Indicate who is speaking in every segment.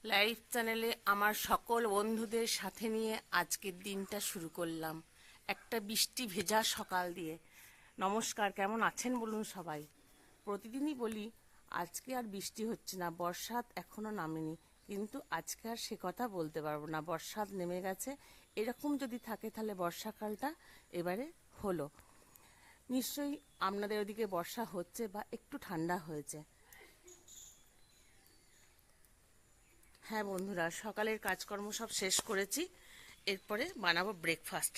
Speaker 1: Live চ্যানেলে আমার সকল বন্ধুদের সাথে নিয়ে আজকের দিনটা শুরু করলাম একটা বৃষ্টি ভেজা সকাল দিয়ে। নমস্কার, কেমন আছেন বলুন সবাই। প্রতিদিনই বলি আজকে আর বৃষ্টি হচ্ছে না, বর্ষাত এখনো নামেনি, কিন্তু আজকে আর সে কথা বলতে পারবো না, বর্ষাত নেমে গেছে। এরকম যদি থাকে তাহলে বর্ষাকালটা এবারে হলো। নিশ্চয়ই আপনাদের ওদিকে বর্ষা হচ্ছে বা একটু ঠান্ডা হয়েছে। হ্যাঁ বন্ধুরা, সকালের কাজকর্ম সব শেষ করেছি, এরপরে বানাবো ব্রেকফাস্ট।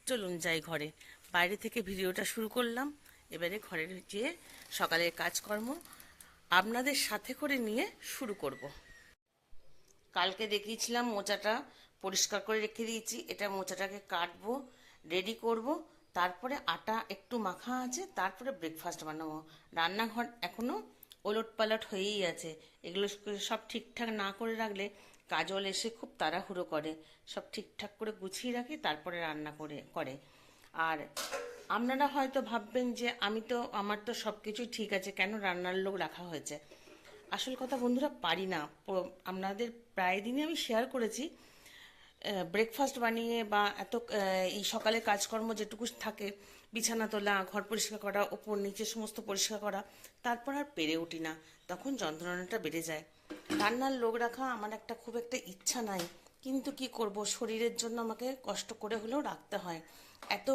Speaker 1: চলুন যাই ঘরে। বাইরে থেকে ভিডিওটা শুরু করলাম, এবারে ঘরে যেয়ে সকালের কাজকর্ম আপনাদের সাথে করে নিয়ে শুরু করব। কালকে দেখিয়েছিলাম মোচাটা পরিষ্কার করে রেখে দিয়েছি, এটা মোচাটাকে কাটবো, রেডি করব। তারপরে আটা একটু মাখা আছে, তারপরে ব্রেকফাস্ট বানাবো। রান্নাঘর এখনো ওলট পালট হয়েই আছে, এগুলো সব ঠিকঠাক না করে রাখলে কাজল এসে খুব তাড়াহুড়ো করে। সব ঠিকঠাক করে গুছিয়ে রাখি, তারপরে রান্না করে। আর আপনারা হয়তো ভাববেন যে আমার তো সব কিছুই ঠিক আছে, কেন রান্নার লোক রাখা হয়েছে। আসল কথা বন্ধুরা, পারি না। আপনাদের প্রায় দিনই আমি শেয়ার করেছি, ব্রেকফাস্ট বানিয়ে বা এই সকালে কাজকর্ম যেটুকু থাকে, বিছানা তোলা, ঘর পরিষ্কার করা, ওপর নিচে সমস্ত পরিষ্কার করা, তারপর আর পেরে উঠি না, তখন যন্ত্রণাটা বেড়ে যায়। রান্নার লোক রাখা আমার খুব একটা ইচ্ছা নাই, কিন্তু কি করব, শরীরের জন্য আমাকে কষ্ট করে হলেও রাখতে হয়। এত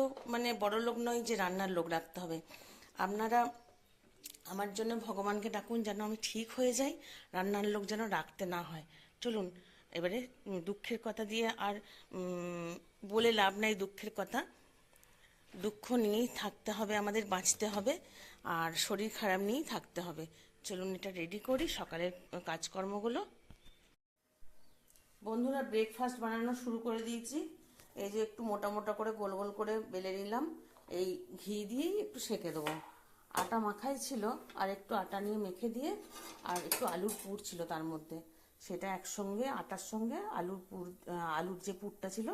Speaker 1: বড় লোক নয় যে রান্নার লোক রাখতে হবে। আপনারা আমার জন্য ভগবানকে ডাকুন যেন আমি ঠিক হয়ে যাই, রান্নার লোক যেন রাখতে না হয়। চলুন এবারে দুঃখের কথা দিয়ে আর বলে লাভ নাই। দুঃখের কথা, দুঃখ নিয়েই থাকতে হবে, আমাদের বাঁচতে হবে, আর শরীর খারাপ নিয়েই থাকতে হবে। চলুন এটা রেডি করি, সকালের কাজকর্মগুলো। বন্ধুরা, ব্রেকফাস্ট বানানো শুরু করে দিয়েছি। এই যে একটু মোটা মোটা করে গোল গোল করে বেলে নিলাম, এই ঘি দিয়েই একটু সেঁকে দেবো। আটা মাখাই ছিল, আর একটু আটা নিয়ে মেখে দিয়ে, আর একটু আলুর পুর ছিল তার মধ্যে, সেটা একসঙ্গে আটার সঙ্গে আলুর যে পুরটা ছিল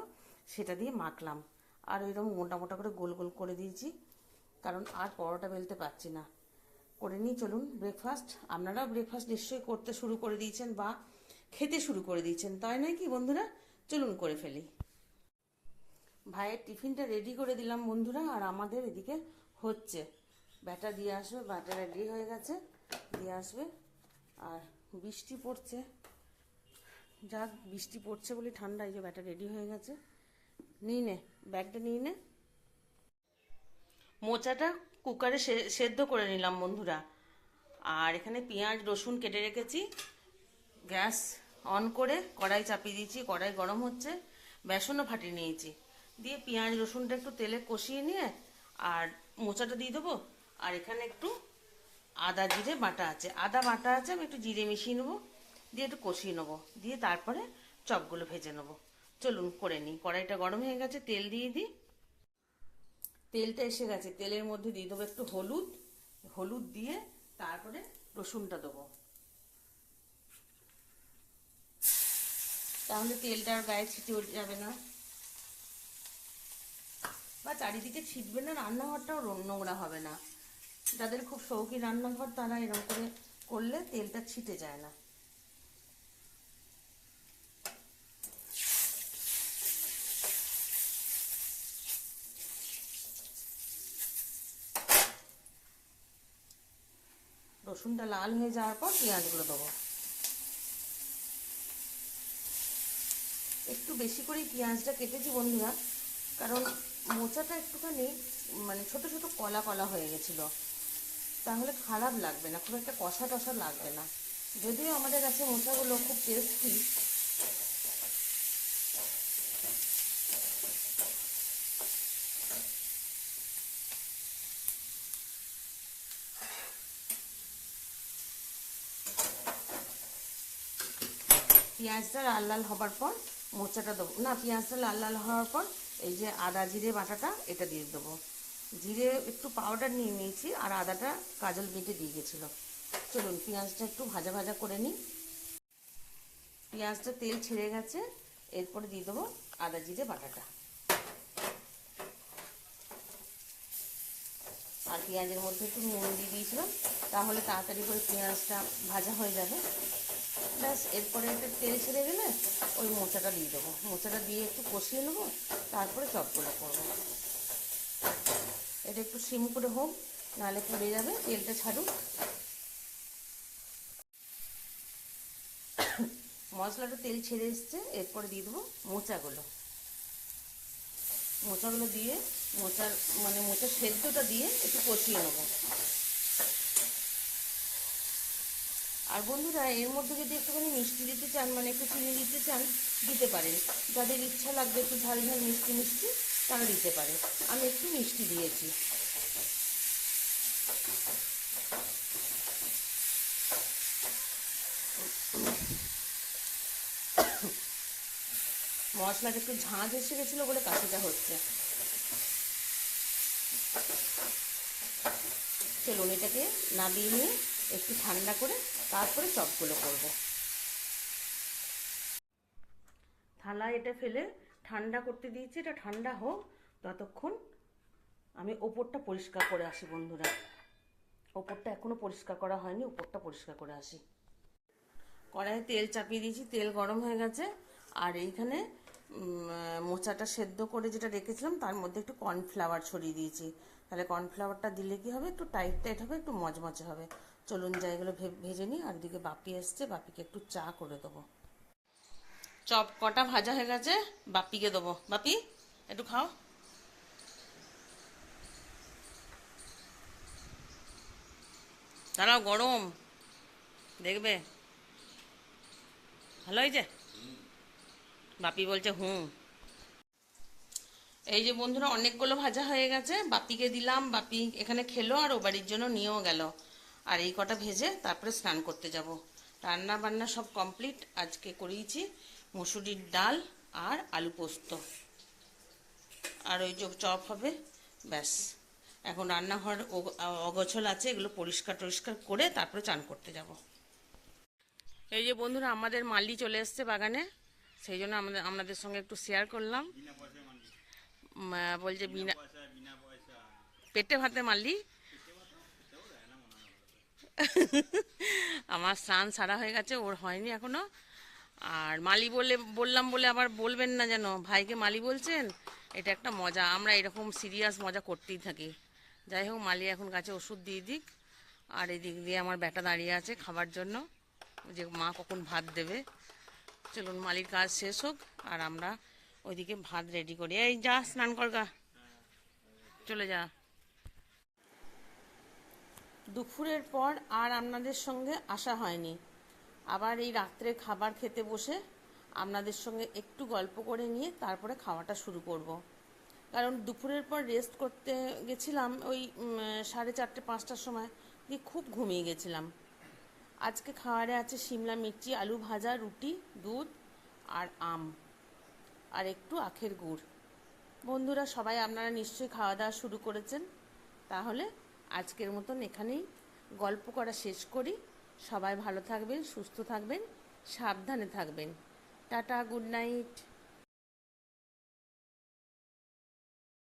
Speaker 1: সেটা দিয়ে মাখলাম। আর ওইরকম মোটা মোটা করে গোল গোল করে দিয়েছি, কারণ আর পরোটা বেলতে পারছি না। করে নিই, চলুন ব্রেকফাস্ট। আপনারাও ব্রেকফাস্ট নিশ্চয়ই করতে শুরু করে দিয়েছেন বা খেতে শুরু করে দিয়েছেন, তাই নয় কি বন্ধুরা? চলুন করে ফেলি। ভাইয়ের টিফিনটা রেডি করে দিলাম বন্ধুরা, আর আমাদের এদিকে হচ্ছে ব্যাটা দিয়ে আসবে, ব্যাটা রেডি হয়ে গেছে, দিয়ে আসবে। আর বৃষ্টি পড়ছে, যাক বৃষ্টি পড়ছে বলে ঠান্ডা, এই যে ব্যাটা রেডি হয়ে গেছে। নিয়ে নে, ব্যাগটা নিয়ে নে। মোচাটা কুকারে সেদ্ধ করে নিলাম বন্ধুরা। আর এখানে পেঁয়াজ রসুন কেটে রেখেছি। গ্যাস অন করে কড়াই চাপিয়ে দিয়েছি, কড়াই গরম হচ্ছে, বেসনও ফাটিয়ে নিয়েছি, দিয়ে পেঁয়াজ রসুনটা একটু তেলে কষিয়ে নিয়ে আর মোচাটা দিয়ে দেবো। আর এখানে একটু আদা জিরে বাটা আছে, আদা বাটা আছে, আমি একটু জিরে মিশিয়ে নেবো, দিয়ে একটু কষিয়ে নেবো, দিয়ে তারপরে চপগুলো ভেজে নেবো। চলুন করে নিই। কড়াইটা গরম হয়ে গেছে, তেল দিয়ে দিই। তেলটা এসে গেছে, তেলের মধ্যে দিয়ে দেবো একটু হলুদ, হলুদ দিয়ে তারপরে রসুনটা দেবো, তাহলে তেলটা আর গায়ে ছিটে যাবে না, বা চারিদিকে ছিটবে না, রান্নাঘরটাও নোংরা হবে না। যাদের খুব শৌখিন রান্নাঘর তারা এরকম করে করলে তেলটা ছিটে যায় না। রসুনটা লাল হয়ে যাওয়ার পর পেঁয়াজগুলো দেবো। একটু বেশি করেই পেঁয়াজটা কেটেছি বন্ধুরা, কারণ মোচাটা একটুখানি ছোট ছোট কলা কলা হয়ে গেছিলো, তাহলে খারাপ লাগবে না, খুব একটা কষা টষা লাগবে না। যদিও আমাদের কাছে মোচাগুলো খুব টেস্টি। পেঁয়াজটা লাল লাল হবার পর মোচাটা দেবো, না পেঁয়াজটা লাল লাল হওয়ার পর এই যে আদা জিরে বাটাটা এটা দিয়ে দেবো। জিরে একটু পাউডার নিয়ে নিয়েছি, আর আদাটা কাজল বেটে দিয়ে গেছিলো। চলুন পেঁয়াজটা একটু ভাজা ভাজা করে নিই। পেঁয়াজটা তেল ছেড়ে গেছে, এরপরে দিয়ে দেবো আদা জিরে বাটাটা। আর পেঁয়াজের মধ্যে একটু নুন দিয়ে দিয়েছিলাম, তাহলে তাড়াতাড়ি করে পেঁয়াজটা ভাজা হয়ে যাবে। ব্যাস এরপরে একটা তেল ছেড়ে গেলে ওই মোচাটা দিয়ে দেবো, মোচাটা দিয়ে একটু কষিয়ে নেবো, তারপরে চপগুলো করবো। এটা একটু সিম করে হোক, নাহলে পুড়ে যাবে, তেলটা ছাড়ুক। মশলাটা তেল ছেড়ে এসছে, এরপরে দিয়ে দেবো মোচাগুলো। মোচাগুলো দিয়ে মোচার সেদ্ধটা দিয়ে একটু কষিয়ে নেবো। আর বন্ধুরা এর মধ্যে যদি একটুখানি মিষ্টি দিতে চান, মানে একটু চিনি দিতে চান, দিতে পারেন। যাদের ইচ্ছা লাগবে একটু ঝাল ঝাল মিষ্টি মিষ্টি, তারা দিতে পারে। আমি একটু মিষ্টি দিয়েছি। মশলাটা একটু ঝাঁঝ এসে গেছিলো বলে কাশিটা হচ্ছে। চলুন এটাকে নামিয়ে নিয়ে একটু ঠান্ডা করে তারপরে চপগুলো করব। থালায় এটা ফেলে ঠান্ডা করতে দিয়েছি, এটা ঠান্ডা হোক ততক্ষণ আমি ওপরটা পরিষ্কার করে আসি বন্ধুরা। ওপরটা এখনো পরিষ্কার করা হয়নি, ওপরটা পরিষ্কার করে আসি। কড়াইয়ে তেল চাপিয়ে দিয়েছি, তেল গরম হয়ে গেছে। আর এইখানে মোচাটা সেদ্ধ করে যেটা রেখেছিলাম তার মধ্যে একটু কর্নফ্লাওয়ার ছড়িয়ে দিয়েছি। তাহলে কর্নফ্লাওয়ারটা দিলে কি হবে, একটু টাইট টাইট হবে, একটু মচমচে হবে। চলুন যাই এগুলো ভেজে নিই। আর দিকে বাপি এসছে, বাপিকে একটু চা করে দেবো। চপ কটা ভাজা হয়ে গেছে, বাপিকে দেবো। বাপি একটু খাও। দাঁড়াও, গরম দেখবে। ভালো হয়েছে? বাপি বলছে হুম। এই যে বন্ধুরা অনেকগুলো ভাজা হয়ে গেছে, বাপিকে দিলাম, বাপি এখানে খেলো আর ও বাড়ির জন্য নিয়েও গেল। আর এই কটা ভেজে তারপরে স্নান করতে যাব। রান্না বান্না সব কমপ্লিট। আজকে করিয়েছি মুসুরির ডাল আর আলু পোস্ত, আর ওই যে চপ হবে, ব্যাস। এখন রান্নাঘর অগোছল আছে, এগুলো পরিষ্কার টরিষ্কার করে তারপরে চান করতে যাব। এই যে বন্ধুরা আমাদের মালি চলে এসছে বাগানে, সেই জন্য আপনাদের সঙ্গে একটু শেয়ার করলাম। বলছে বিনা পেটে ভাতে মারলি। আমার স্নান সারা হয়ে গেছে, ওর হয়নি এখনো। আর মালি বললাম বলে আবার বলবেন না যেন ভাইকে মালি বলছেন। এটা একটা মজা, আমরা এরকম সিরিয়াস মজা করতেই থাকি। যাই হোক, মালি এখন গাছে ওষুধ দিয়ে দিক। আর এদিক দিয়ে আমার বেটা দাঁড়িয়ে আছে খাবার জন্য, যে মা কখন ভাত দেবে। চলুন মালির কাজ শেষ হোক আর আমরা ওইদিকে ভাত রেডি করি। এই যা স্নান কর গা, চলে যা। দুপুরের পর আর আপনাদের সঙ্গে আসা হয়নি। আবার এই রাত্রে খাবার খেতে বসে আপনাদের সঙ্গে একটু গল্প করে নিয়ে তারপরে খাওয়াটা শুরু করব। কারণ দুপুরের পর রেস্ট করতে গেছিলাম ওই 4:30-5টার সময়, দিয়ে খুব ঘুমিয়ে গেছিলাম। আজকে খাবারে আছে শিমলা মির্চি, আলু ভাজা, রুটি, দুধ আর আম, আর একটু আখের গুড়। বন্ধুরা সবাই আপনারা নিশ্চয়ই খাওয়া দাওয়া শুরু করেছেন। তাহলে আজকের মতন এখানেই গল্প করা শেষ করি। সবাই ভালো থাকবেন, সুস্থ থাকবেন, সাবধানে থাকবেন। Tata, good night.